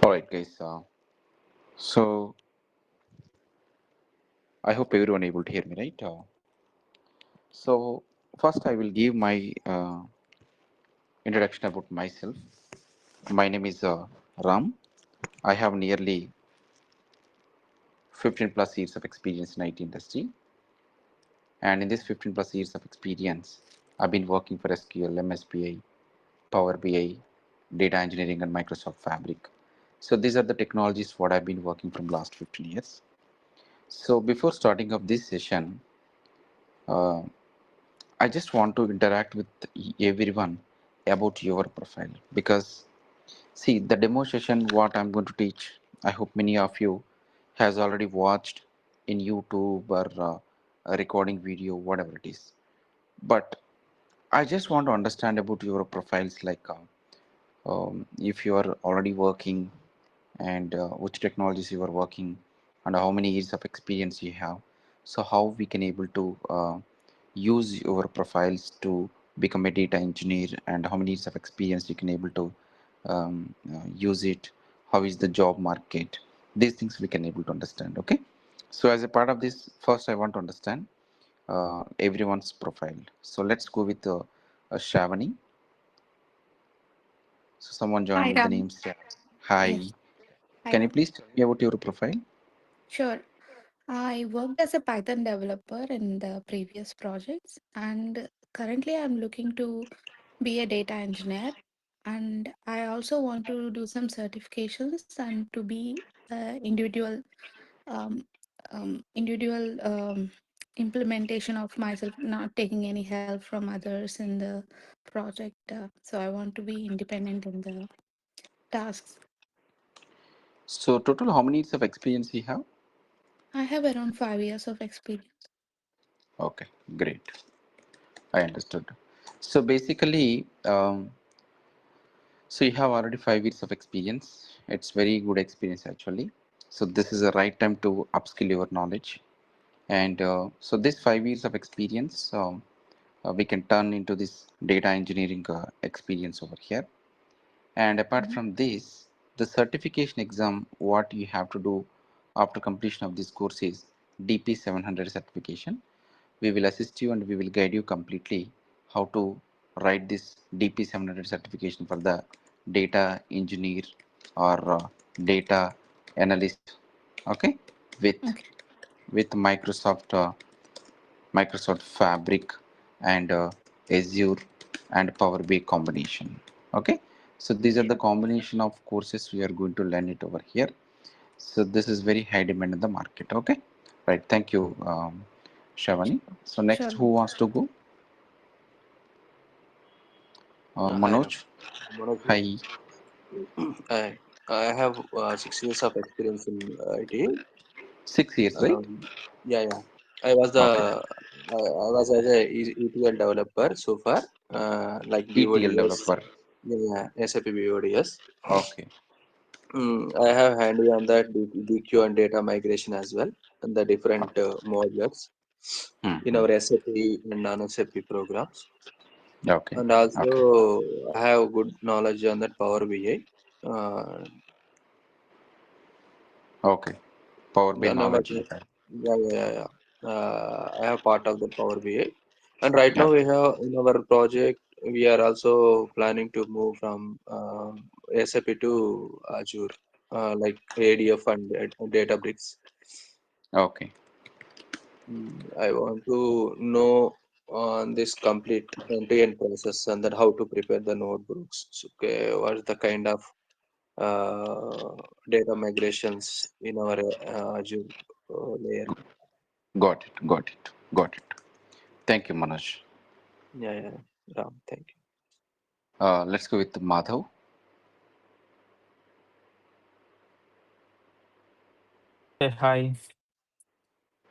All right, guys. So I hope everyone able to hear me, right? So first, I will give my introduction about myself. My name is Ram. I have nearly 15 plus years of experience in IT industry, and in this 15 plus years of experience, I've been working for SQL, MSBI, Power BI, data engineering, and Microsoft Fabric. So these are the technologies what I've been working from last 15 years. So before starting up this session, uh, I just want to interact with everyone about your profile because see the demo session what I'm going to teach. I hope many of you has already watched in YouTube or a recording video, whatever it is. But I just want to understand about your profiles, like if you are already working and which technologies you are working and how many years of experience you have, so how we can able to use your profiles to become a data engineer, and how many years of experience you can able to use it, how is the job market, these things we can able to understand. Okay, so as a part of this, first I want to understand everyone's profile. So let's go with Shavani. So someone joined Hi, with the Ram. name Shavani. Hi, Yes. Hi, can you Ram. please tell me about your profile? Sure. I worked as a Python developer in the previous projects, and currently I'm looking to be a data engineer. And I also want to do some certifications and to be um, individual implementation of myself, not taking any help from others in the project. So I want to be independent in the tasks. So total, how many years of experience you have? I have around 5 years of experience. Okay, great. I understood. So basically, so you have already 5 years of experience. It's very good experience actually. So this is the right time to upskill your knowledge. And so this 5 years of experience, we can turn into this data engineering experience over here. And apart Mhm. from this, the certification exam, what you have to do after completion of this course is DP 700 certification. We will assist you and we will guide you completely how to write this DP 700 certification for the data engineer or data analyst. Okay, with Okay, Microsoft Fabric and Azure and Power BI combination. Okay, so these are the sure, combination of courses we are going to learn it over here. So this is very high demand in the market. Okay, right. Thank you, Shavani. So next, sure. who wants to go? Hi, Ram. Manoj. Manoj here. Hi. I have 6 years of experience in IT. 6 years, right? Yeah, yeah. I was the Okay. I was as a ETL developer so far, like ETL BODS, developer. yeah, SAP BODS. Okay. I have handy on that DQ and data migration as well, and the different modules in Hmm. our SAP and non-SAP programs. Okay. And Okay. also, I have good knowledge on that Power BI. Okay. Power BI No, like, knowledge you have. yeah, yeah, yeah, yeah. I have part of the Power BI, and right now we Okay. have in our project we are also planning to move from SAP to Azure, like ADF and Databricks. Okay. I want to know on this complete end-to-end process and then how to prepare the notebooks. So, okay, what's the kind of data migrations in our Azure layer? Got it. Got it. Got it. Thank you, Manoj. Yeah, yeah, Ram, thank you. Let's go with Madhav. Hey, hi.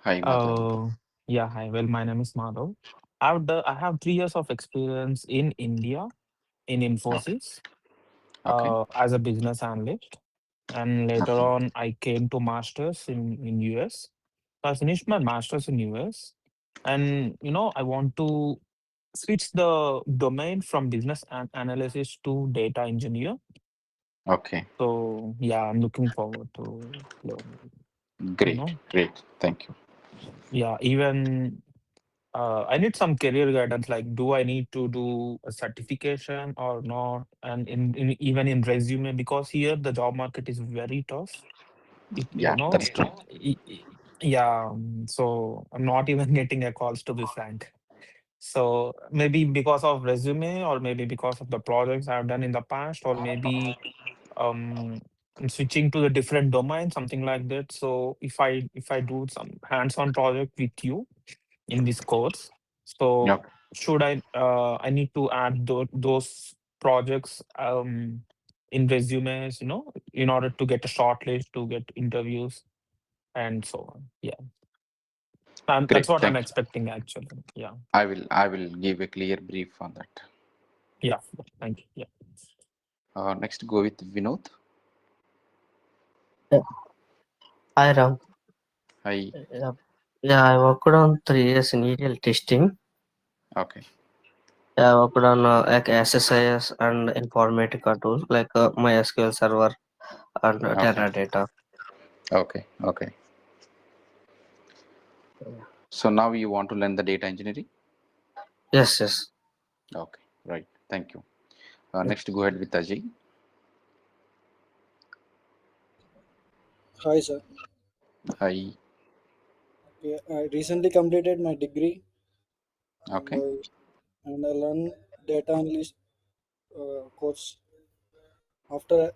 Hi, Madhav. Yeah, hi. Well, my name is Madhav. I have 3 years of experience in India in Okay. Infosys Okay. as a business analyst, and later Okay. on I came to masters in US. So I finished my masters in US, and I want to switch the domain from business analysis to data engineer. Okay. So yeah, I'm looking forward to learn. You Great. know, Great. Thank you. yeah, even I need some career guidance. Like, do I need to do a certification or not? And in even in resume, because here the job market is very tough. It, you Yeah, that's know, true. yeah. So I'm not even getting a calls, to be frank. So maybe because of resume, or maybe because of the projects I've done in the past, or maybe um I'm switching to a different domain, something like that. So if I do some hands-on project with you in this course, so Okay. should I need to add those projects in resumes, in order to get a short list, to get interviews and so on. Yeah. That's Great. what I'm Thank you. expecting actually. Yeah. I will give a clear brief on that. Yeah. Thank you. Yeah. Next, go with Vinod. Yeah. Hi Ram. Hi. Yeah, yeah, I worked on 3 years in ETL testing. Okay. Yeah, I worked on like SSIS and Informatica tools like MySQL Server and Okay. Teradata. Okay. Okay. Yeah. So now you want to learn the data engineering? Yes, yes. Okay. Right. Thank you. Yeah. Next, go ahead with Ajay. Hi, sir. Hi. Yeah, I recently completed my degree and Okay. I learned data analyst course. After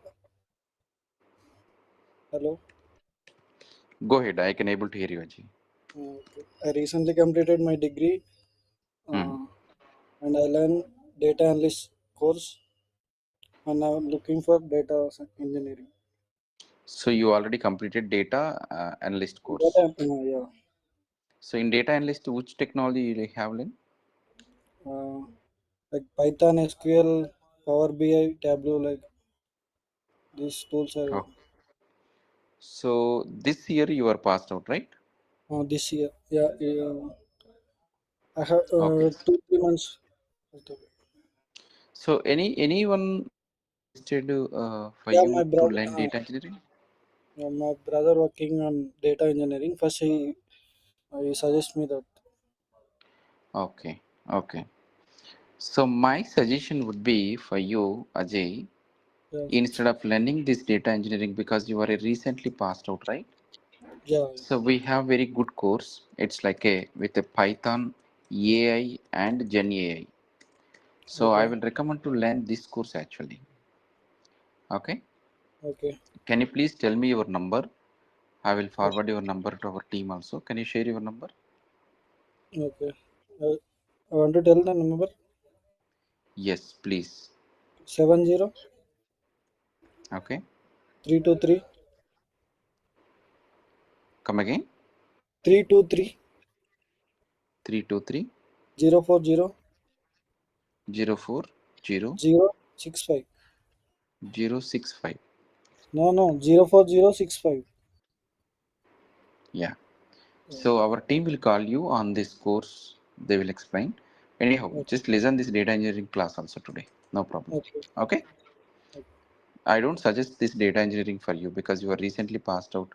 hello, Go ahead. I can able to hear you, Ajay. okay. I recently completed my degree Hmm. uh, and I learned data analyst course and I'm looking for engineering. So you already completed data analyst course. Data, yeah, So in data analyst, which technology you have learned? uh, like Python, SQL, Power BI, Tableau, like these tools are Oh. So this year you are passed out, right? this year. Yeah, I have Okay. 2 3 months. So anyone suggested for Yeah, my you to brother. learn data engineering? My brother working on data engineering. First, he suggest me that. Okay. Okay. So my suggestion would be for you, Ajay, Yeah, instead of learning this data engineering, because you are a recently passed out, right? yeah, So we have very good course. It's like a with a Python, AI and Gen AI. So I okay, will recommend to learn this course actually. Okay. okay, Can you please tell me your number? I will forward your number to our team also. Can you share your number? okay. I want to tell the number Yes, please. 70 Okay. 323 Come again. 323 323 040 040 065. 065. No, no, 04065. Yeah. So our team will call you on this course. They will explain. Anyhow, Okay, just listen this data engineering class also today. No problem. okay, Okay. okay, I don't suggest this data engineering for you because you are recently passed out.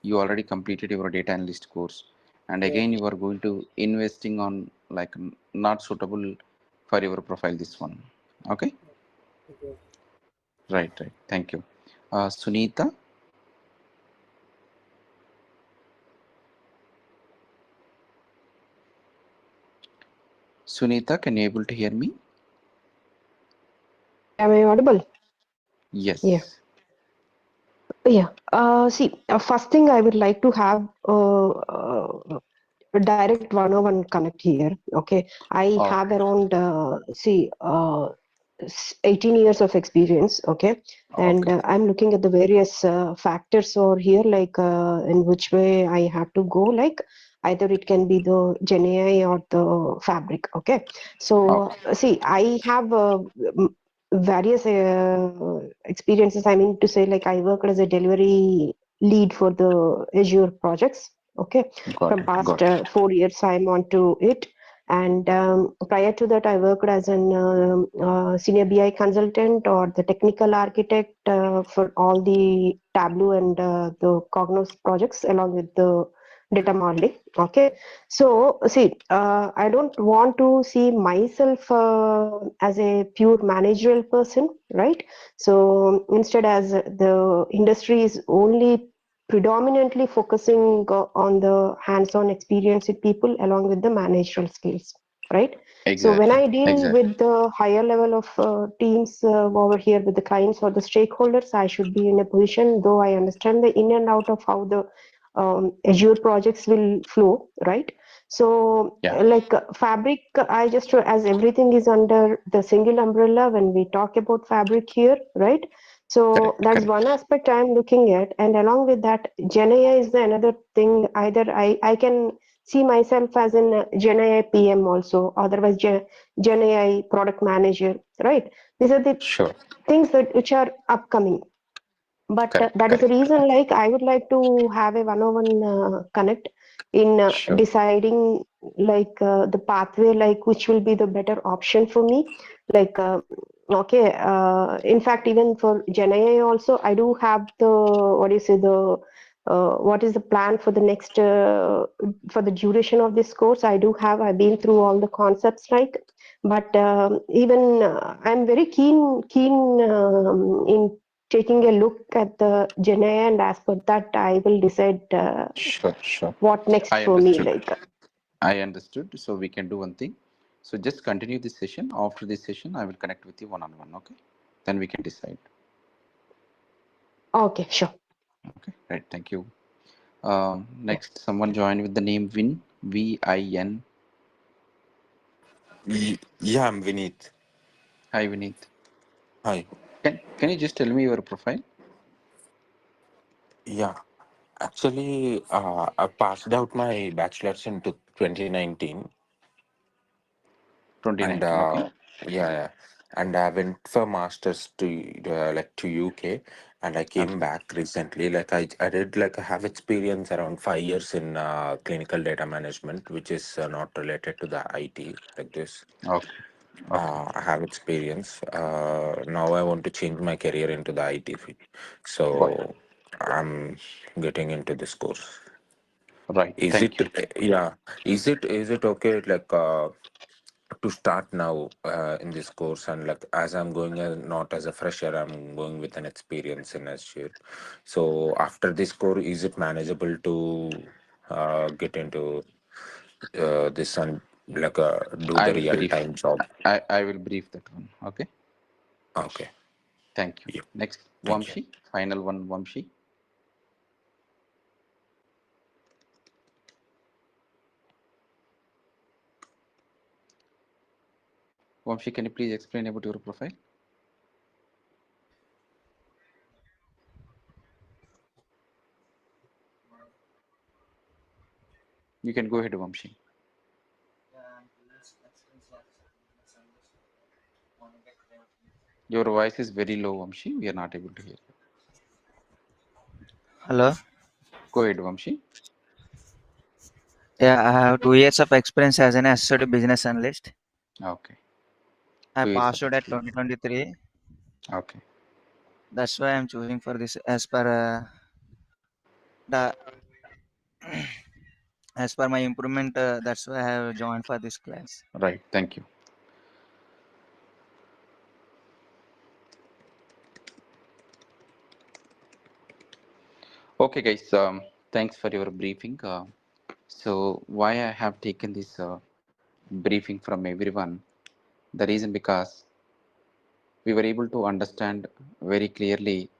You already completed your data analyst course, and yeah, again you are going to investing on like not suitable for your profile. This one. Okay. okay. Right. Right. Thank you. Sunita. Sunita, can you able to hear me? Am I audible? Yeah. Yes. Yeah. See, first thing I would like to have a direct one-on-one connect here. Okay. I have Okay. around, 18 years of experience. Okay. And Okay. I'm looking at the various factors over here, like in which way I have to go, like either it can be the Gen AI or the fabric. Okay. Okay. So, see, I have various experiences. I mean to say, like I worked as a delivery lead for the Azure projects. Okay, Got from it. past Got it. 4 years, I'm on to it. And prior to that, I worked as an senior BI consultant or the technical architect for all the Tableau and the Cognos projects along with the data modeling. Okay, so see, I don't want to see myself as a pure managerial person, right? So instead, as the industry is only predominantly focusing on the hands-on experience with people along with the managerial skills, right? So when Exactly. I deal Exactly. with the higher level of teams over here with the clients or the stakeholders, I should be in a position, though I understand the in and out of how the Azure projects will flow, right? So Yeah. like Fabric, I just, as everything is under the single umbrella when we talk about Fabric here, right? So Correct. that is one Correct. aspect I'm looking at, and along with that, GenAI is the another thing. Either I can see myself as an GenAI PM also, otherwise GenAI product manager, right? These are the Sure. things that which are upcoming. But Correct. that is the Correct. reason, like, I would like to have a one-on-one connect in Sure. deciding like the pathway, like which will be the better option for me. Like, okay, in fact, even for Gen AI also, I do have the, what do you say, the what is the plan for the next for the duration of this course? I do have. I've been through all the concepts, like, but even I'm very keen in taking a look at the Janaya, and as per that, I will decide Sure. Sure. what next I for me. understood. Like, I understood. So we can do one thing. So just continue this session. After this session, I will connect with you one on one. Okay. Then we can decide. okay, sure. Okay. Right. Thank you. Next, someone joined with the name Vin. Vin. Yeah, I'm Vineet. Hi, Vineet. Hi. Can you just tell me your profile? Yeah, actually, I passed out my bachelor's in 2019, and 2019. Okay. yeah, yeah, and I went for masters to to UK, and I came Okay. back recently. I did I have experience around 5 years in clinical data management, which is not related to the IT like this. Okay. Okay. I have experience. Now I want to change my career into the IT field. Fine. So I'm getting into this course. Right. Is it Thank you. yeah? Is it okay to start now in this course, and as I'm going not as a fresher, I'm going with an experience in Azure. So after this course, is it manageable to get into this and do I the will real brief. time job? I will brief that one. Okay. Okay. Thank you. Yeah. Next, Thank you. Vamshi. Final one, Vamshi. Vamshi, can you please explain about your profile? You can go ahead, Vamshi. Your voice is very low, Vamshi. We are not able to hear you. Hello. Go ahead, Vamshi. Yeah, I have 2 years of experience as an associate business analyst. Okay. I 2 years passed of out at experience. 2023. Okay. That's why I'm choosing for this as per the as per my improvement. That's why I have joined for this class. Right. Thank you. Okay, guys. Thanks for your briefing. So why I have taken this briefing from everyone? The reason because we were able to understand very clearly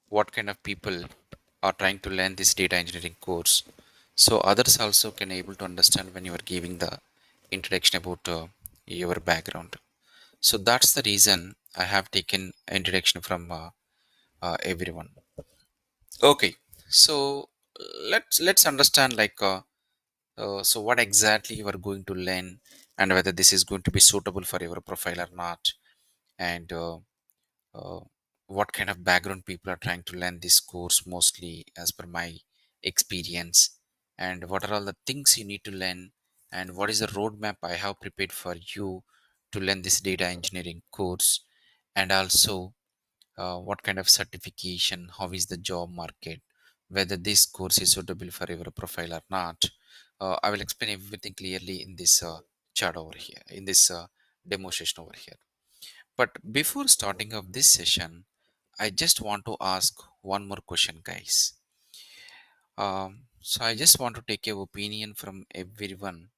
what kind of people are trying to learn this data engineering course, so others also can able to understand when you are giving the introduction about your background. So that's the reason I have taken introduction from everyone. Okay, so let's understand so what exactly you are going to learn and whether this is going to be suitable for your profile or not, and uh, what kind of background people are trying to learn this course mostly as per my experience, and what are all the things you need to learn, and what is the roadmap I have prepared for you to learn this data engineering course, and also what kind of certification, how is the job market, whether this course is suitable for your profile or not. I will explain everything clearly in this chart over here, in this demonstration over here. But before starting of this session, I just want to ask one more question, guys. So I just want to take your opinion from everyone.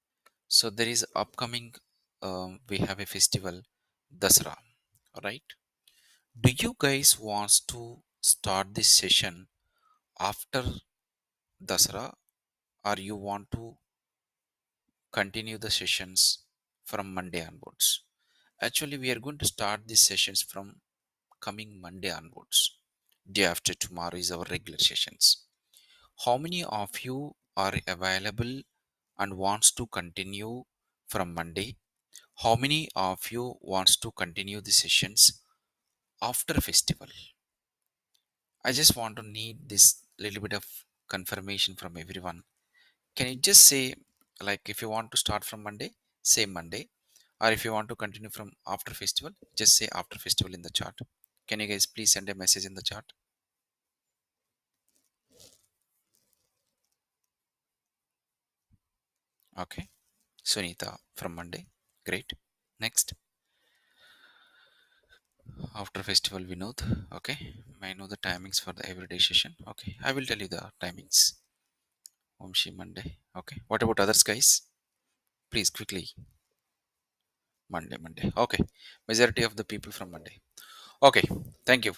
So there is upcoming, we have a festival, Dasra, right? Do you guys want to start this session after Dasra, or you want to continue the sessions from Monday onwards? Actually, we are going to start these sessions from coming Monday onwards. Day after tomorrow is our regular sessions. How many of you are available and wants to continue from Monday? How many of you wants to continue the sessions after festival? I just want to need this little bit of confirmation from everyone. Can you just say, like, if you want to start from Monday, say Monday, or if you want to continue from after festival, just say after festival in the chat. Can you guys please send a message in the chat? Okay, Sunita from Monday. Great. Next, after festival, Vinod. Okay, may I know the timings for the everyday session? Okay, I will tell you the timings. Omshi Monday. Okay, what about others, guys? Please quickly. Monday. Okay, majority of the people from Monday. Okay, thank you.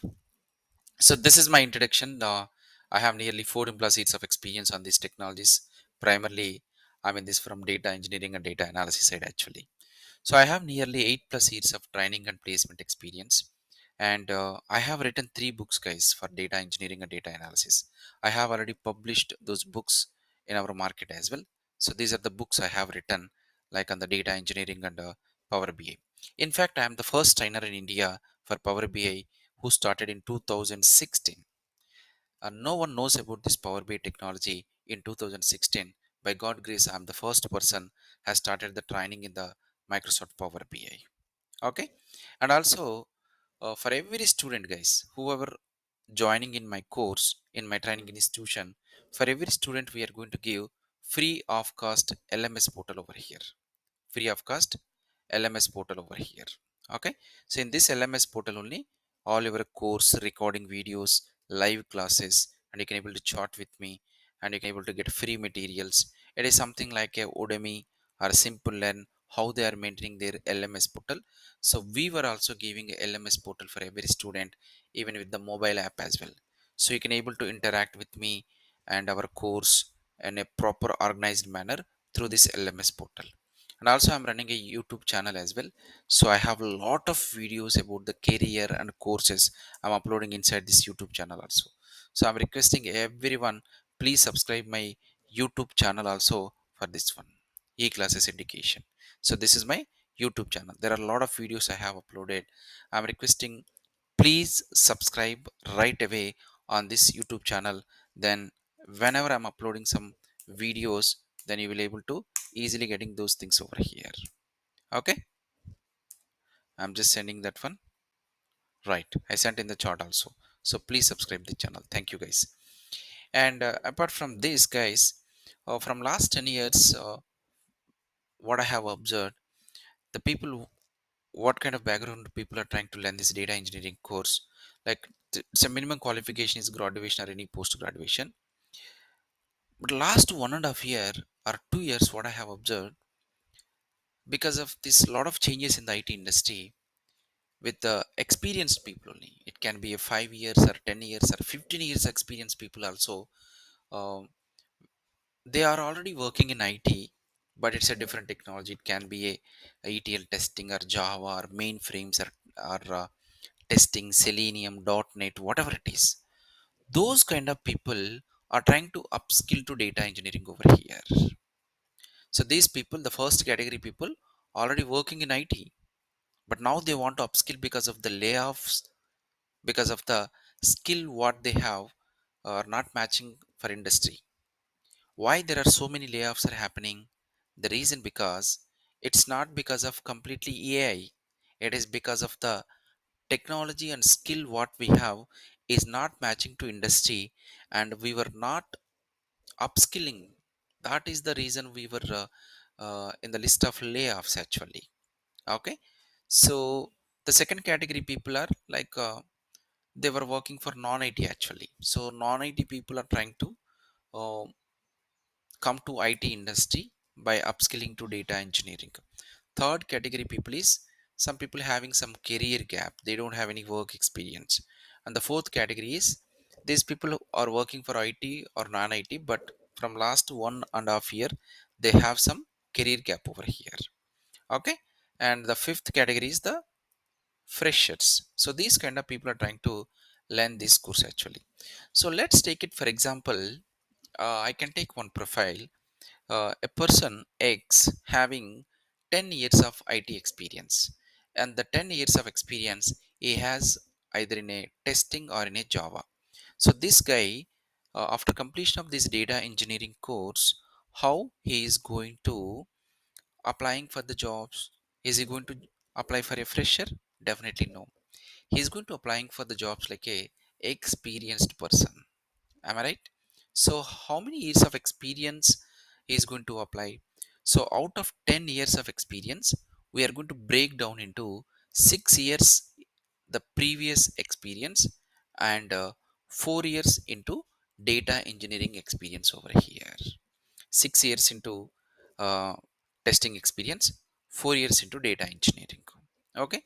So this is my introduction. I have nearly 14 plus years of experience on these technologies. Primarily, I'm in this from data engineering and data analysis side actually. So I have nearly 8 plus years of training and placement experience. And I have written 3 books, guys, for data engineering and data analysis. I have already published those books in our market as well. So these are the books I have written, like on the data engineering and Power BI. In fact, I am the first trainer in India for Power BI who started in 2016. No one knows about this Power BI technology in 2016. By God grace, I'm the first person has started the training in the Microsoft Power BI. Okay, and also for every student, guys, whoever joining in my course in my training institution, for every student we are going to give free of cost LMS portal over here. Free of cost LMS portal over here. Okay, so in this LMS portal only, all your course recording videos, live classes, and you can able to chat with me, and you can able to get free materials. It is something like a Udemy or Simple Learn, how they are maintaining their LMS portal. So we were also giving a LMS portal for every student, even with the mobile app as well. So you can able to interact with me and our course in a proper organized manner through this LMS portal. And also I'm running a YouTube channel as well, so I have a lot of videos about the career and courses I'm uploading inside this YouTube channel also. So I'm requesting everyone, please subscribe my YouTube channel also for this one, e-classes education. So this is my YouTube channel. There are a lot of videos I have uploaded. I'm requesting, please subscribe right away on this YouTube channel. Then whenever I'm uploading some videos, then you will able to easily getting those things over here. Okay, I'm just sending that one. Right, I sent in the chat also. So please subscribe the channel. Thank you, guys. And apart from this, guys, from last 10 years, what I have observed, the people what kind of background people are trying to learn this data engineering course, like some minimum qualification is graduation or any post graduation. But last 1.5 year or 2 years, what I have observed, because of this lot of changes in the IT industry, with the experienced people only, it can be a 5 years or 10 years or 15 years experienced people also, um, they are already working in IT, but it's a different technology. It can be a ETL testing or Java or mainframes or testing, Selenium, .NET, whatever it is. Those kind of people are trying to upskill to data engineering over here. So these people, the first category people, already working in IT, but now they want to upskill because of the layoffs, because of the skill what they have are not matching for industry. Why there are so many layoffs are happening? The reason because it's not because of completely AI. It is because of the technology and skill what we have is not matching to industry, and we were not upskilling. That is the reason we were in the list of layoffs actually. Okay, so the second category people are like they were working for non-IT actually. So non-IT people are trying to uh, come to IT industry by upskilling to data engineering. Third category people is some people having some career gap, they don't have any work experience. And the fourth category is these people who are working for IT or non-IT, but from last 1.5 year they have some career gap over here. Okay, and the fifth category is the freshers. So these kind of people are trying to learn this course actually. So let's take it for example. I can take one profile, a person X having 10 years of IT experience, and the 10 years of experience he has either in a testing or in a Java. So this guy, after completion of this data engineering course, how he is going to applying for the jobs? Is he going to apply for a fresher? Definitely no. He is going to applying for the jobs like a experienced person. Am I right? So how many years of experience he is going to apply? So out of 10 years of experience, we are going to break down into 6 years the previous experience, and 4 years into data engineering experience over here. 6 years into uh, testing experience, 4 years into data engineering. Okay,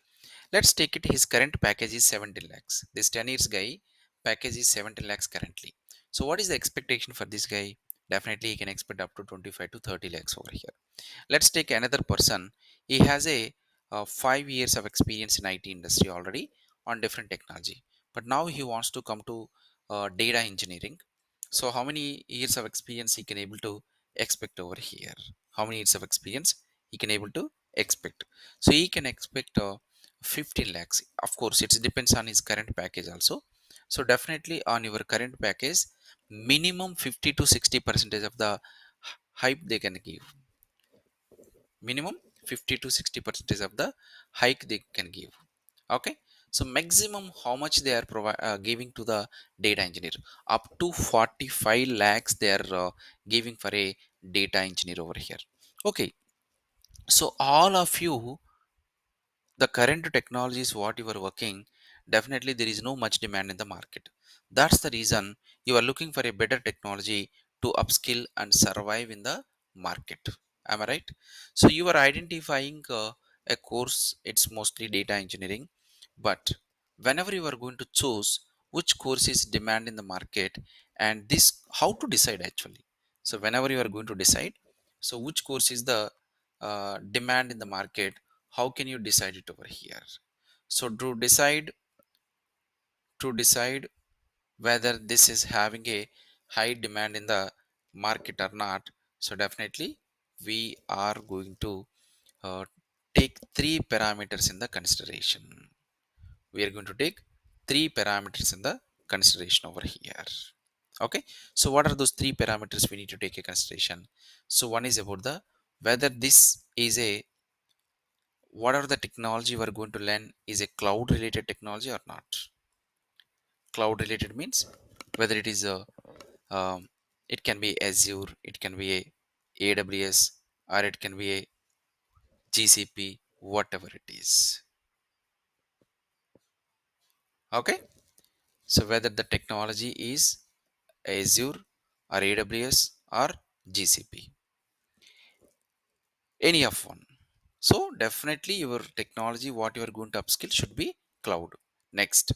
let's take it. His current package is 70 lakhs. This 10 years guy package is 70 lakhs currently. So what is the expectation for this guy? Definitely he can expect up to 25 to 30 lakhs over here. Let's take another person. He has a 5 years of experience in IT industry already on different technology, but now he wants to come to data engineering. So how many years of experience he can able to expect over here? How many years of experience he can able to expect? So he can expect 15 lakhs. Of course it depends on his current package also. So definitely on your current package, minimum 50 to 60 percentage of the hype they can give. Minimum 50 to 60 percentage of the hike they can give. Okay, so maximum how much they are giving to the data engineer? Up to 45 lakhs they are giving for a data engineer over here. Okay, so all of you, the current technologies what you are working, definitely there is no much demand in the market. That's the reason you are looking for a better technology to upskill and survive in the market. Am I right? So you are identifying a course, it's mostly data engineering, but whenever you are going to choose which course is demand in the market, and this how to decide actually. So whenever you are going to decide, so which course is the demand in the market, how can you decide it over here? So to decide whether this is having a high demand in the market or not, so definitely we are going to uh, take three parameters in the consideration. We are going to take three parameters in the consideration over here. Okay, so what are those three parameters we need to take a consideration? So one is about the whether this is a whatever the technology we are going to learn is a cloud related technology or not. Cloud related means whether it is a it can be Azure, it can be a AWS, or it can be a GCP, whatever it is. Okay, so whether the technology is Azure or AWS or GCP, any of one. So definitely your technology what you are going to upskill should be cloud. Next,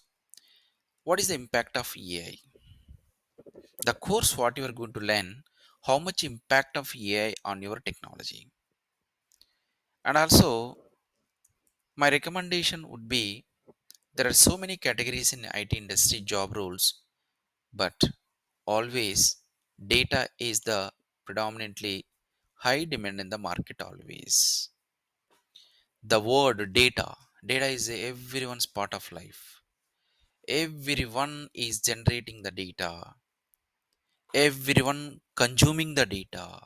what is the impact of AI? The course what you are going to learn, how much impact of AI on your technology. And also my recommendation would be There are so many categories in IT industry job roles, but always data is the predominantly high demand in the market always. The word data is everyone's part of life. Everyone is generating the data, everyone consuming the data.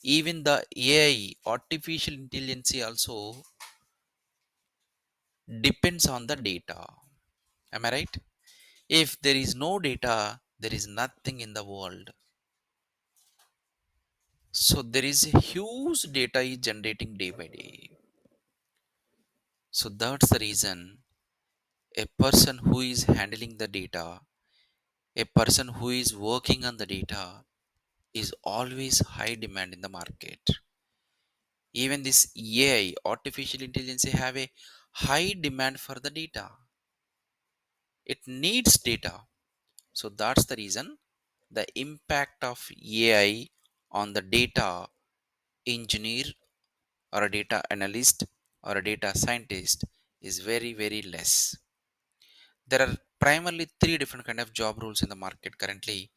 Even the AI, artificial intelligence, also depends on the data. Am I right? If there is no data, there is nothing in the world. So there is a huge data is generating day by day. So that's the reason a person who is handling the data, a person who is working on the data is always high demand in the market. Even this AI, artificial intelligence, have a high demand for the data. It needs data. So that's the reason the impact of AI on the data engineer or a data analyst or a data scientist is very very less. There are primarily three different kind of job roles in the market currently: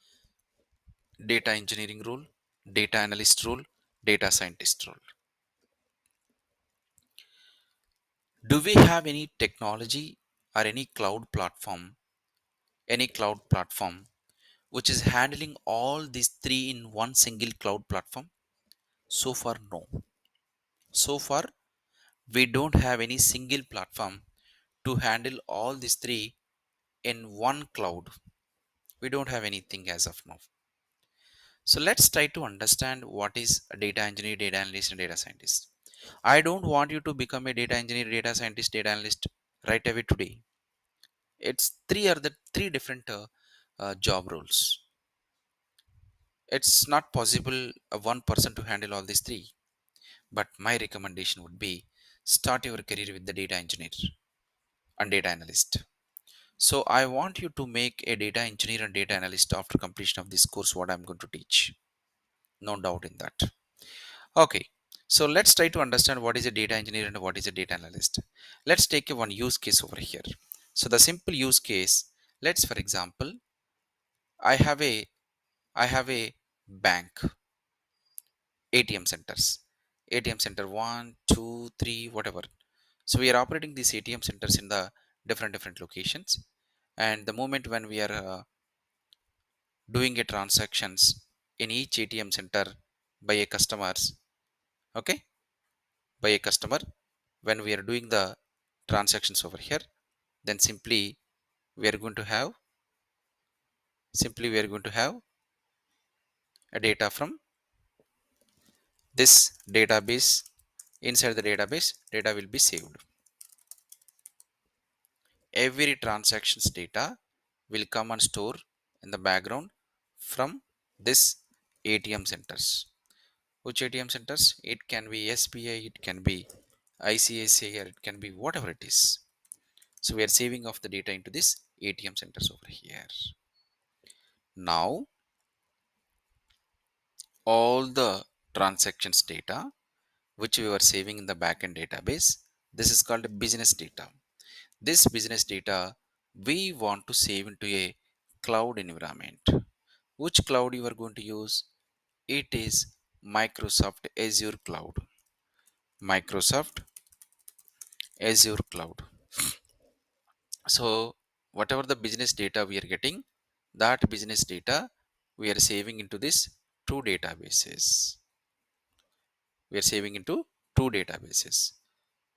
data engineering role, data analyst role, data scientist role. Do we have any technology or any cloud platform which is handling all these three in one single cloud platform? So far, no. So far, we don't have any single platform to handle all these three in one cloud. We don't have anything as of now. So let's try to understand what is a data engineer, data analyst, and data scientist. I don't want you to become a data engineer, data scientist, data analyst right away today. It's three different job roles. It's not possible one person to handle all these three. But my recommendation would be start your career with the data engineer and data analyst. So I want you to make a data engineer and data analyst after completion of this course, what I'm going to teach. No doubt in that. Okay. So let's try to understand what is a data engineer and what is a data analyst. Let's take a one use case over here. So the simple use case, let's for example, I have a I have a bank, ATM centers. ATM center 1, 2, 3, whatever. So we are operating these ATM centers in the different locations. And the moment when we are doing a transactions in each ATM center by a customers, okay, by a customer, when we are doing the transactions over here, then we are going to have we are going to have a data from this database. Inside the database, data will be saved. Every transactions data will come and store in the background from this ATM centers. Which ATM centers? It can be SBI, it can be ICICI, or it can be whatever it is. So we are saving of the data into this ATM centers over here. Now all the transactions data which we were saving in the backend database, this is called business data. This business data we want to save into a cloud environment. Which cloud you are going to use? It is Microsoft Azure Cloud. Microsoft Azure Cloud. So whatever the business data we are getting, that business data we are saving into this two databases. We are saving into two databases.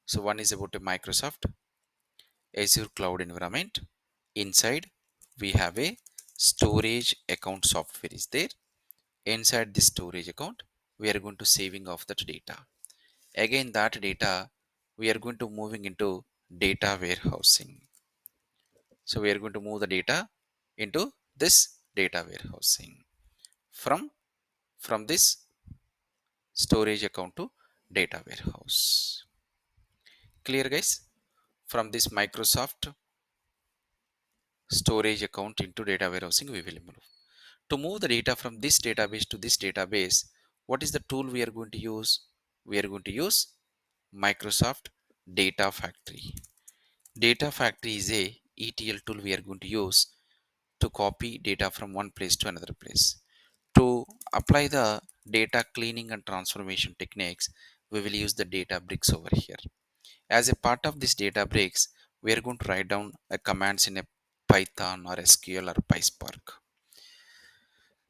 So one is about a Microsoft Azure Cloud environment. Inside we have a storage account software is there. Inside this storage account, we are going to saving of that data. Again, that data we are going to moving into data warehousing. So we are going to move the data into this data warehousing from this storage account to data warehouse. Clear, guys? From this Microsoft storage account into data warehousing, we will move. To move the data from this database to this database, what is the tool we are going to use? We are going to use Microsoft Data Factory. Data factory is a ETL tool we are going to use to copy data from one place to another place. To apply the data cleaning and transformation techniques, we will use the data bricks over here. As a part of this data bricks, we are going to write down a commands in a Python or SQL or PySpark.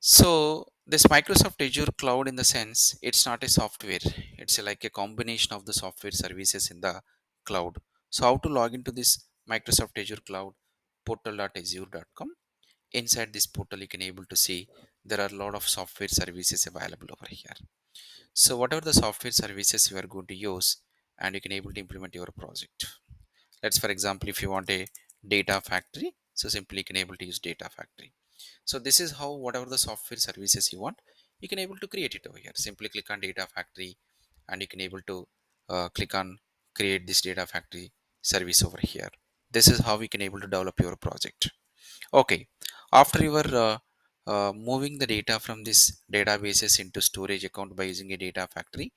So this Microsoft Azure cloud, in the sense, it's not a software. It's like a combination of the software services in the cloud. So how to log into this Microsoft Azure cloud? Portal.azure.com. Inside this portal, you can able to see there are a lot of software services available over here. So whatever the software services you are going to use, and you can able to implement your project. Let's, for example, if you want a data factory, so simply you can able to use data factory. So this is how whatever the software services you want, you can able to create it over here. Simply click on data factory, and you can able to click on create this data factory service over here. This is how we can able to develop your project. Okay, after you are moving the data from this databases into storage account by using a data factory,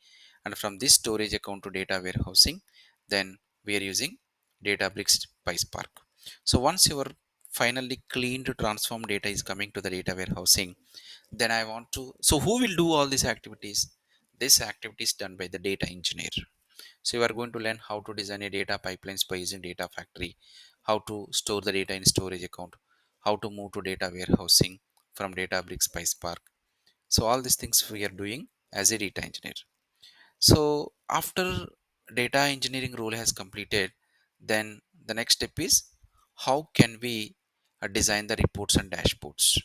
and from this storage account to data warehousing, then we are using Databricks PySpark. So once your finally cleaned transform data is coming to the data warehousing, then I want to, so who will do all these activities? This activity is done by the data engineer. So you are going to learn how to design a data pipelines by using data factory, how to store the data in storage account, how to move to data warehousing from Databricks PySpark. So all these things we are doing as a data engineer. So after data engineering role has completed, then the next step is how can we design the reports and dashboards.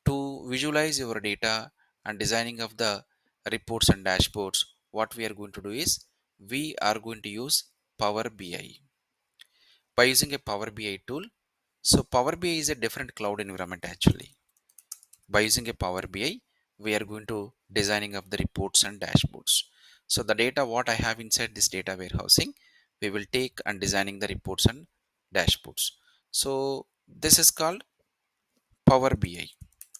To visualize your data and designing of the reports and dashboards, what we are going to do is we are going to use Power BI. By using a Power BI tool, so Power BI is a different cloud environment actually. By using a Power BI, we are going to designing of the reports and dashboards. So the data what I have inside this data warehousing, we will take and designing the reports and dashboards. So this is called Power BI,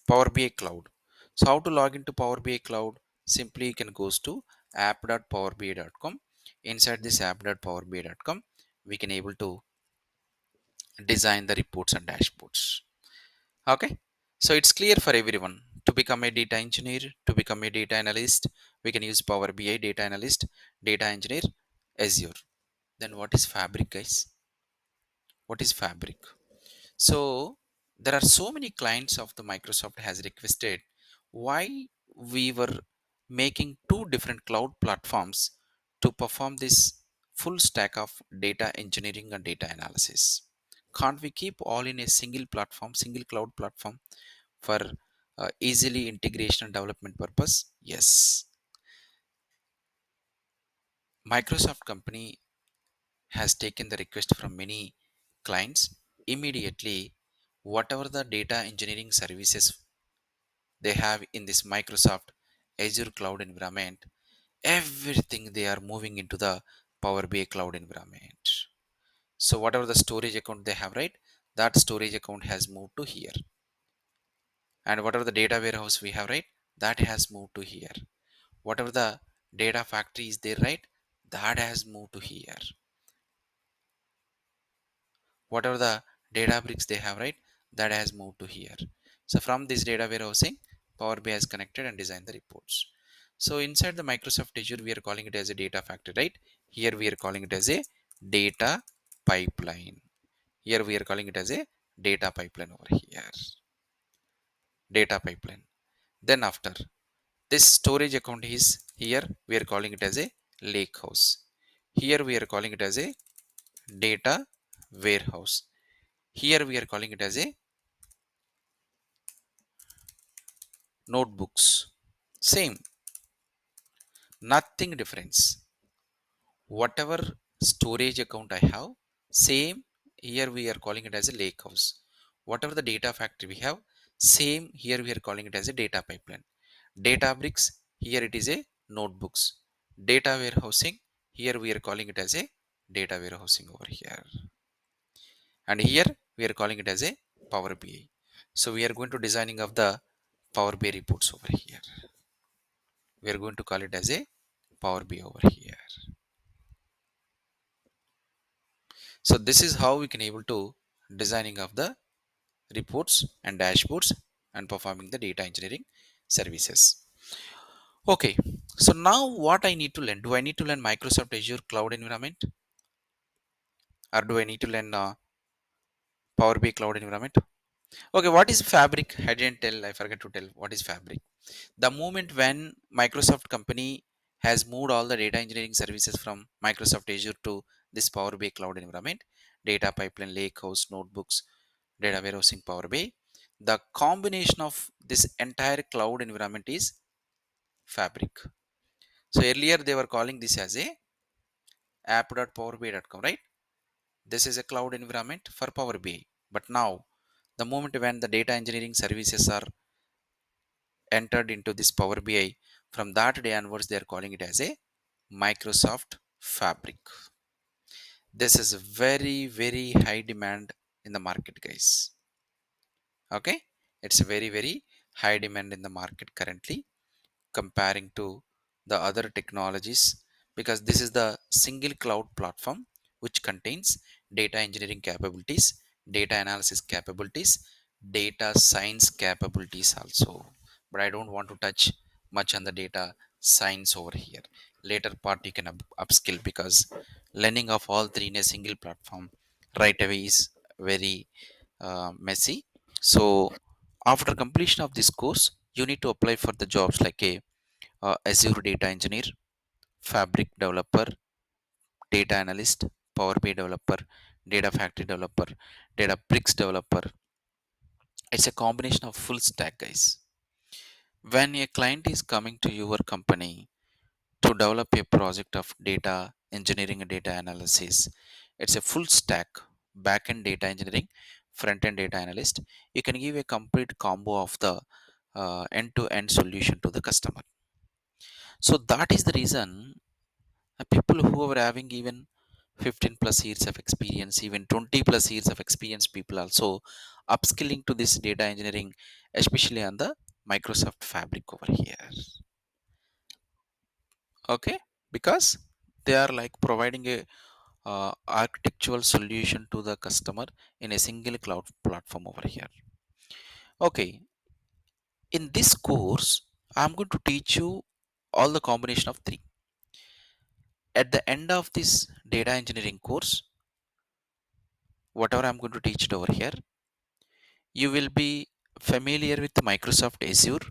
Power BI Cloud. So how to log into Power BI Cloud? Simply you can goes to app.powerbi.com. Inside this app.powerbi.com, we can able to design the reports and dashboards. Okay. So it's clear for everyone. To become a data engineer, to become a data analyst, we can use Power BI, data analyst, data engineer, Azure. Then what is Fabric, guys? What is Fabric? So there are so many clients of the Microsoft has requested why we were making two different cloud platforms to perform this full stack of data engineering and data analysis. Can't we keep all in a single platform, single cloud platform for easily integration and development purpose? Yes. Microsoft company has taken the request from many clients. Immediately, whatever the data engineering services they have in this Microsoft Azure cloud environment, everything they are moving into the Power BI cloud environment. So whatever the storage account they have, right, that storage account has moved to here, and whatever the data warehouse we have, right, that has moved to here. Whatever the data factory is there, right, that has moved to here. Whatever the data bricks they have, right, that has moved to here. So from this data warehousing, Power BI has connected and designed the reports. So inside the Microsoft Azure, we are calling it as a data factory, right? Here we are calling it as a data pipeline. Here we are calling it as a data pipeline over here. Data pipeline. Then after this storage account is here, we are calling it as a Lakehouse. Here we are calling it as a data warehouse. Here we are calling it as a notebooks. Same, nothing difference. Whatever storage account I have, same here we are calling it as a lake house. Whatever the data factory we have, same here we are calling it as a data pipeline. Databricks, here it is a notebooks. Data warehousing, here we are calling it as a data warehousing over here. And here we are calling it as a Power BI. So we are going to designing of the Power BI reports over here. We are going to call it as a Power BI over here. So this is how we can able to designing of the reports and dashboards and performing the data engineering services. Okay, so now what I need to learn? Do I need to learn Microsoft Azure cloud environment, or do I need to learn Power BI cloud environment? Okay, what is Fabric? I didn't tell, I forgot to tell what is Fabric. The moment when Microsoft company has moved all the data engineering services from Microsoft Azure to this Power BI cloud environment, data pipeline, Lakehouse, notebooks, data warehousing, Power BI, the combination of this entire cloud environment is Fabric. So earlier they were calling this as a app.powerbi.com, right? This is a cloud environment for Power BI. But now, the moment when the data engineering services are entered into this Power BI, from that day onwards, they are calling it as a Microsoft Fabric. This is very, very high demand in the market, guys. Okay, it's very, very high demand in the market currently, comparing to the other technologies, because this is the single cloud platform which contains data engineering capabilities, data analysis capabilities, data science capabilities also. But I don't want to touch much on the data science over here. Later part you can upskill, because learning of all three in a single platform right away is very messy. So after completion of this course, you need to apply for the jobs like a Azure data engineer, Fabric developer, data analyst, Power BI developer, data factory developer, data bricks developer. It's a combination of full stack, guys. When a client is coming to your company to develop a project of data engineering and data analysis, it's a full stack, back-end data engineering, front-end data analyst. You can give a complete combo of the end-to-end solution to the customer. So that is the reason people who are having even 15 plus years of experience, even 20 plus years of experience, people also upskilling to this data engineering, especially on the Microsoft Fabric over here. Okay, because they are like providing a architectural solution to the customer in a single cloud platform over here. Okay, in this course, I'm going to teach you all the combination of three. At the end of this data engineering course, whatever I'm going to teach it over here, you will be familiar with Microsoft Azure,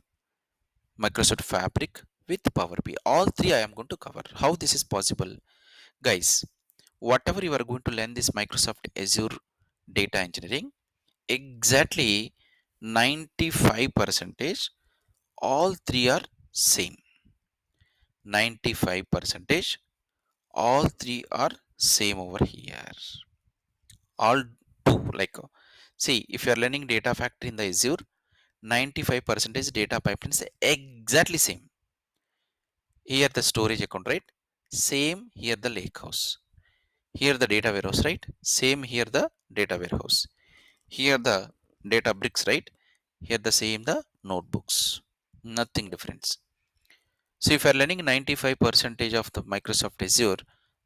Microsoft Fabric with Power BI. All three I am going to cover. How this is possible? Guys, whatever you are going to learn this Microsoft Azure data engineering, exactly 95 percentage, all three are same. 95 percentage, all three are same over here. All two, like, see, if you are learning data factory in the Azure, 95 percentage data pipeline is exactly same. Here the storage account, right? Same here the lake house. Here the data warehouse, right? Same here the data warehouse. Here the data bricks, right? Here the same the notebooks. Nothing difference. So if you are learning 95 percentage of the Microsoft Azure,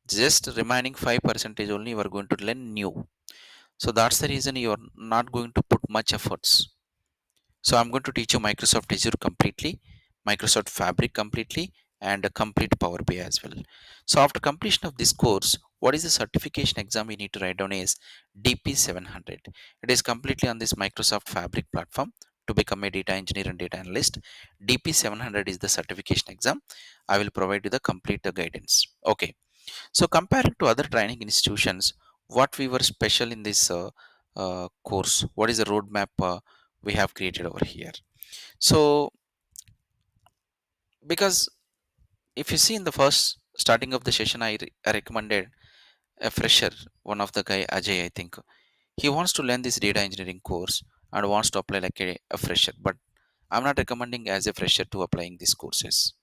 just remaining 5 percentage only you are going to learn new. So that's the reason you are not going to put much efforts. So I'm going to teach you Microsoft Azure completely, Microsoft Fabric completely, and a complete Power BI as well. So after completion of this course, what is the certification exam you need to write down is DP700. It is completely on this Microsoft Fabric platform to become a data engineer and data analyst. DP700 is the certification exam. I will provide you the complete guidance. Okay. So compared to other training institutions, what we were special in this course, what is the roadmap we have created over here? So because if you see in the first starting of the session, I recommended a fresher, one of the guy Ajay, I think he wants to learn this data engineering course and wants to apply like a fresher, but I'm not recommending as a fresher to applying these courses.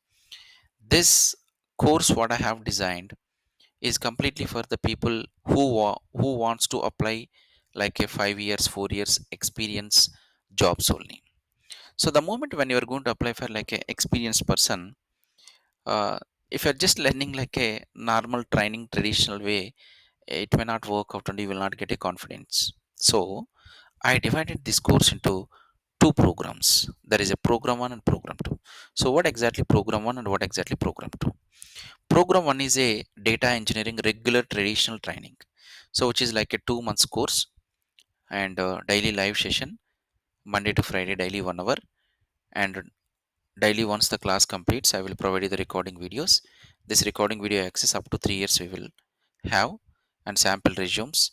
This course what I have designed is completely for the people who wants to apply like a 5 years 4 years experience jobs only. So the moment when you are going to apply for like a experienced person, uh, if you're just learning like a normal training traditional way, it may not work out and you will not get a confidence. So I divided this course into two programs. There is a program 1 and program 2. So what exactly program 1 and what exactly program 2? Program 1 is a data engineering regular traditional training. So which is like a 2 months course and daily live session, Monday to Friday, daily 1 hour, and daily once the class completes, I will provide you the recording videos. This recording video access up to 3 years we will have, and sample resumes,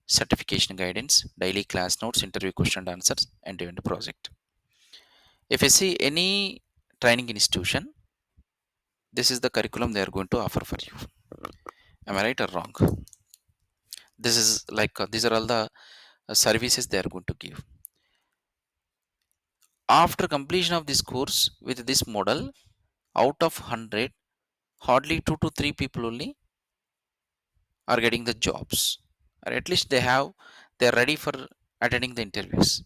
certification guidance, daily class notes, interview question and answers, and end project. If you see any training institution, this is the curriculum they are going to offer for you. Am I right or wrong? This is like these are all the services they are going to give. After completion of this course with this model, out of 100, hardly 2 to 3 people only are getting the jobs, or at least they are ready for attending the interviews.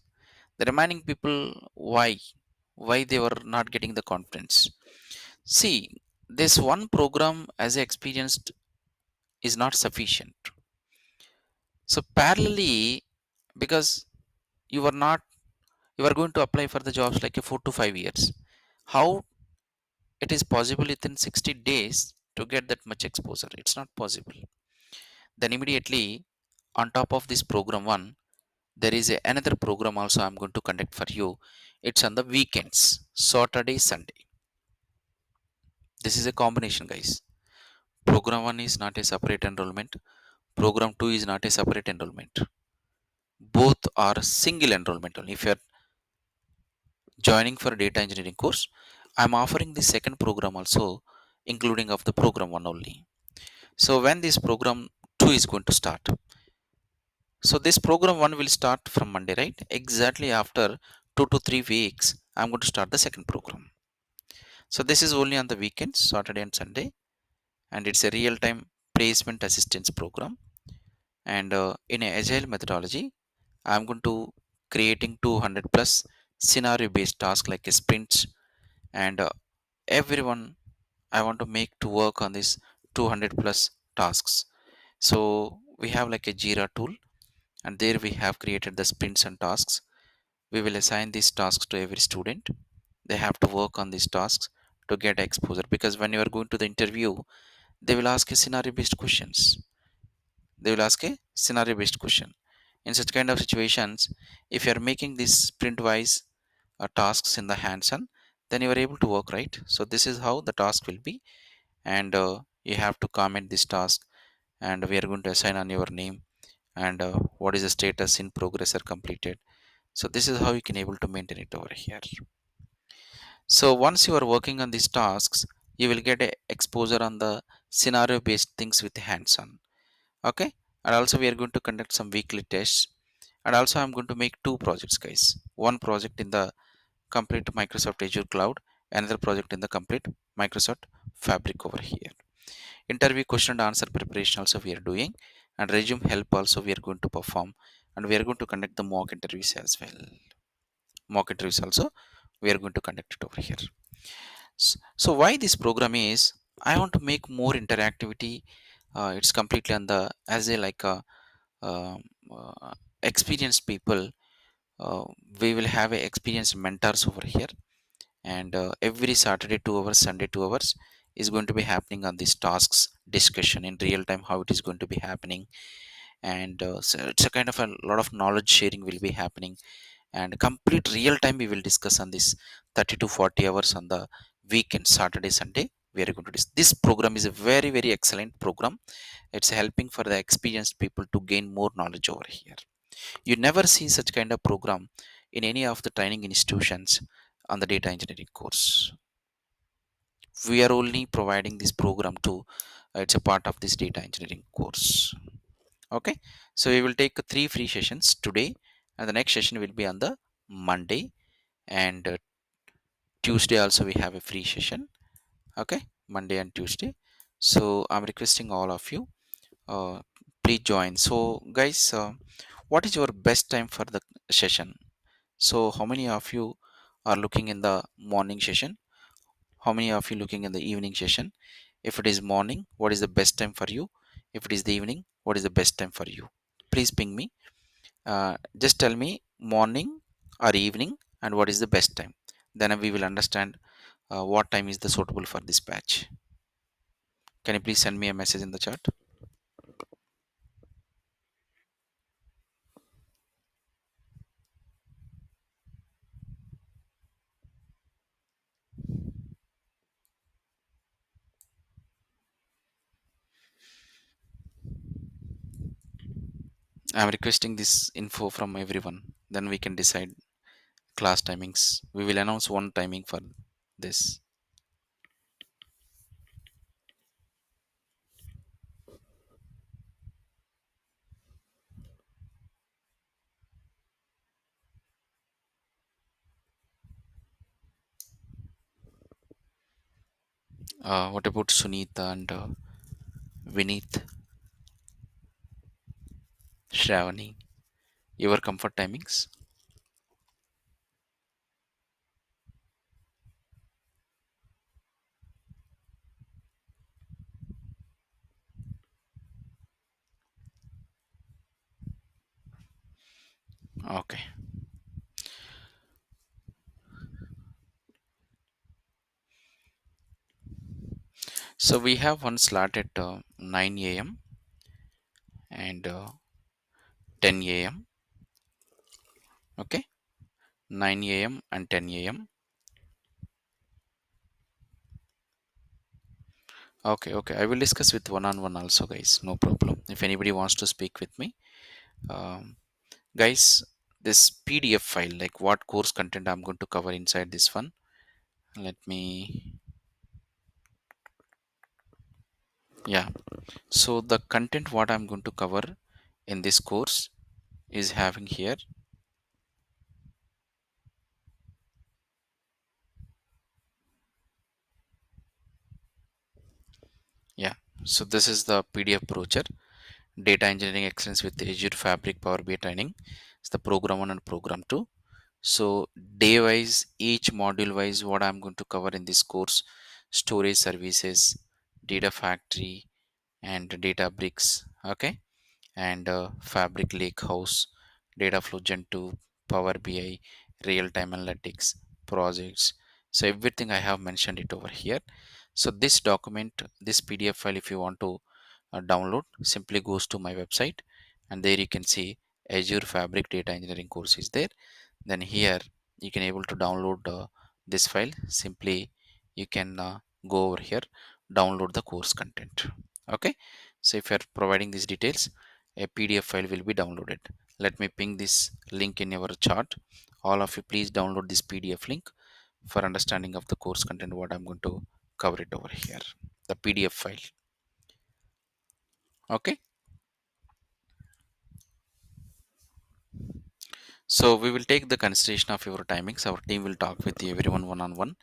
The remaining people, why they were not getting the confidence? See, this one program as experienced is not sufficient. So parallelly, because you are not you are going to apply for the jobs like a 4 to 5 years, how it is possible within 60 days to get that much exposure? It's not possible. Then immediately on top of this program 1, there is another program also I'm going to conduct for you. It's on the weekends, Saturday, Sunday. This is a combination, guys. Program 1 is not a separate enrollment, program 2 is not a separate enrollment. Both are single enrollment only. If you're joining for data engineering course, I'm offering the second program also, including of the program 1 only. So when this program 2 is going to start, so this program 1 will start from Monday, right? Exactly after 2 to 3 weeks I'm going to start the second program. So this is only on the weekends, Saturday and Sunday, and it's a real time placement assistance program. And in a agile methodology, I'm going to creating 200 plus scenario based tasks like a sprints, and everyone I want to make to work on this 200 plus tasks. So we have like a Jira tool, and there we have created the sprints and tasks. We will assign these tasks to every student. They have to work on these tasks to get exposure, because when you are going to the interview, they will ask a scenario based questions. They will ask a scenario based question. In such kind of situations, if you are making these sprint wise tasks in the hands on, then you are able to work, right? So this is how the task will be, and you have to comment this task, and we are going to assign on your name, and what is the status, in progress or completed. So this is how you can able to maintain it over here. So once you are working on these tasks, you will get a exposure on the scenario based things with hands on. Okay, and also we are going to conduct some weekly tests, and also I'm going to make two projects, guys. One project in the complete Microsoft Azure cloud, another project in the complete Microsoft Fabric over here. Interview question and answer preparation also we are doing, and resume help also we are going to perform, and we are going to conduct the mock interviews as well. Mock interviews also we are going to conduct it over here. So why this program is, I want to make more interactivity. It's completely on the as a like a um, uh, experienced people. uh, we will have a experienced mentors over here, and every Saturday 2 hours, Sunday 2 hours is going to be happening on these tasks discussion in real time, how it is going to be happening. And so it's a kind of a lot of knowledge sharing will be happening, and complete real time we will discuss on this 30 to 40 hours on the weekend, Saturday, Sunday. We are going to this program is a very very excellent program. It's helping for the experienced people to gain more knowledge over here. You never see such kind of program in any of the training institutions on the data engineering course. We are only providing this program to it's a part of this data engineering course. Okay, so we will take 3 free sessions today, and the next session will be on the Monday, and Tuesday also we have a free session. Okay, Monday and Tuesday. So I'm requesting all of you, uh, please join. So guys, what is your best time for the session? So how many of you are looking in the morning session? How many of you looking in the evening session? If it is morning, what is the best time for you? If it is the evening, what is the best time for you? Please ping me. Just tell me morning or evening and what is the best time. Then we will understand what time is the suitable for this batch. Can you please send me a message in the chat? I'm requesting this info from everyone. Then we can decide class timings. We will announce one timing for this. What about Sunita and Vineet, Shravani? Your comfort timings? Okay. So we have one slot at 9 a.m. and 10 a.m. Okay, 9 a.m. and 10 a.m. Okay, I will discuss with one-on-one also, guys. No problem. If anybody wants to speak with me, um, guys, this PDF file, like what course content I'm going to cover inside this one. Let me, yeah. So the content what I'm going to cover in this course is having here. Yeah. So this is the PDF brochure. Data engineering excellence with Azure Fabric Power BI training. It's the program 1 and program 2. So day wise, each module wise, what I'm going to cover in this course: storage services, data factory, and data bricks. Okay, and Fabric Lakehouse, data flow gen 2, Power BI, real time analytics, projects. So everything I have mentioned it over here. So this document, this PDF file, if you want to download, simply goes to my website, and there you can see Azure Fabric Data Engineering course is there. Then here you can able to download this file. Simply you can go over here, download the course content. Okay, so if you are providing these details, a PDF file will be downloaded. Let me ping this link in your chart. All of you please download this PDF link for understanding of the course content what I'm going to cover it over here, the PDF file. Okay, so we will take the consideration of your timings. Our team will talk with you everyone one-on-one.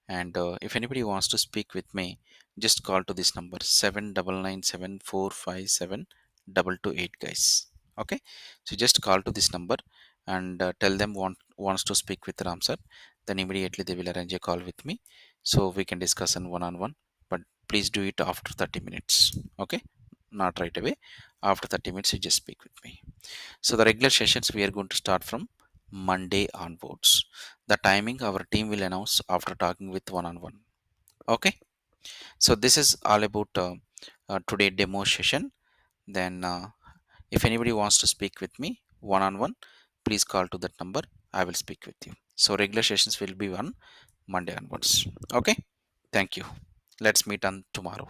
And if anybody wants to speak with me, just call to this number 7997457228, guys. Okay, so just call to this number and tell them wants to speak with Ram sir. Then immediately they will arrange a call with me, so we can discuss on one-on-one. But please do it after 30 minutes. Okay, not right away. After 30 minutes, you just speak with me. So the regular sessions we are going to start from Monday onwards. The timing our team will announce after talking with one-on-one. Okay. So this is all about today demo session. Then if anybody wants to speak with me one-on-one, please call to that number. I will speak with you. So regular sessions will be on Monday onwards. Okay. Thank you. Let's meet on tomorrow.